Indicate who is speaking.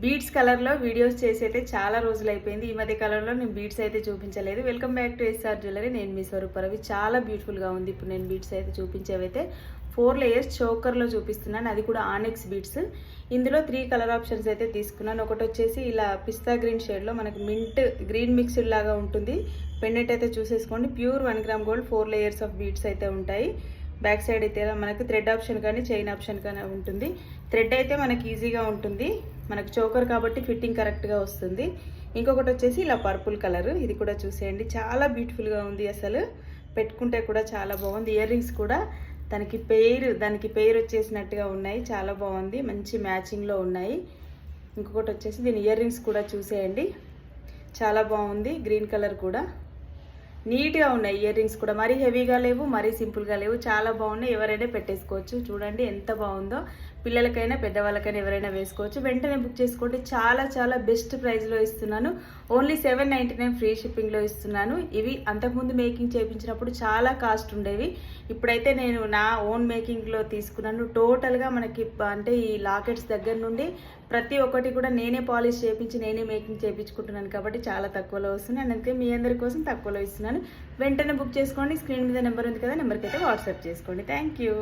Speaker 1: Beads కలర్లో videos చేసి అయితే చాలా రోజులు అయిపోయింది. ఈ మధ్య కలర్లో నేను బీడ్స్ అయితే చూపించలేదు. Welcome back to SR jewellery. నేను మీ స్వరూపరవి. చాలా బ్యూటిఫుల్గా ఉంది. ఇప్పుడు నేను బీడ్స్ అయితే చూపించేవైతే 4 లేయర్స్ చోకర్లో చూపిస్తున్నాను. అది కూడా ఆనెక్స్ బీడ్స్. ఇందులో 3 కలర్ ఆప్షన్స్ అయితే తీసుకున్నాను. ఒకటి వచ్చేసి ఇలా పిస్తా గ్రీన్ షేడ్లో మనకి మింట్ గ్రీన్ మిక్స్డ్ లాగా ఉంటుంది. పెండెంట్ అయితే చూసేసుకోండి. Pure 1 gram gold 4 layers of beads అయితే ఉంటాయి. బ్యాక్ సైడ్ అయితే మనకి థ్రెడ్ ఆప్షన్ కానీ చైన్ ఆప్షన్ కానీ ఉంటుంది. థ్రెడ్ అయితే మనకి ఈజీగా ఉంటుంది. మనకు చోకర్ కాబట్టి ఫిట్టింగ్ కరెక్ట్గా వస్తుంది. ఇంకొకటి వచ్చేసి ఇలా పర్పుల్ కలర్. ఇది కూడా చూసేయండి, చాలా బ్యూటిఫుల్గా ఉంది. అసలు పెట్టుకుంటే కూడా చాలా బాగుంది. ఇయర్ రింగ్స్ కూడా దానికి పెయిర్ వచ్చేసినట్టుగా ఉన్నాయి. చాలా బాగుంది, మంచి మ్యాచింగ్లో ఉన్నాయి. ఇంకొకటి వచ్చేసి దీని ఇయర్ రింగ్స్ కూడా చూసేయండి, చాలా బాగుంది. గ్రీన్ కలర్ కూడా నీట్గా ఉన్నాయి. ఇయర్ రింగ్స్ కూడా మరీ హెవీగా లేవు, మరీ సింపుల్గా లేవు, చాలా బాగున్నాయి. ఎవరైనా పెట్టేసుకోవచ్చు. చూడండి ఎంత బాగుందో. పిల్లలకైనా పెద్దవాళ్ళకైనా ఎవరైనా వేసుకోవచ్చు. వెంటనే బుక్ చేసుకోండి. చాలా చాలా బెస్ట్ ప్రైస్లో ఇస్తున్నాను. ఓన్లీ 799 ఫ్రీ షిప్పింగ్లో ఇస్తున్నాను. ఇవి అంతకుముందు మేకింగ్ చేయించినప్పుడు చాలా కాస్ట్ ఉండేవి. ఇప్పుడైతే నేను నా ఓన్ మేకింగ్లో తీసుకున్నాను. టోటల్గా మనకి అంటే ఈ లాకెట్స్ దగ్గర నుండి ప్రతి ఒక్కటి కూడా నేనే పాలిష్ చేయించి నేనే మేకింగ్ చేయించుకుంటున్నాను కాబట్టి చాలా తక్కువలో వస్తున్నాయి. అందుకే మీ అందరి కోసం తక్కువలో ఇస్తున్నాను. వెంటనే బుక్ చేసుకోండి. స్క్రీన్ మీద నెంబర్ ఉంది కదా, నెంబర్కి అయితే వాట్సాప్ చేసుకోండి. Thank you.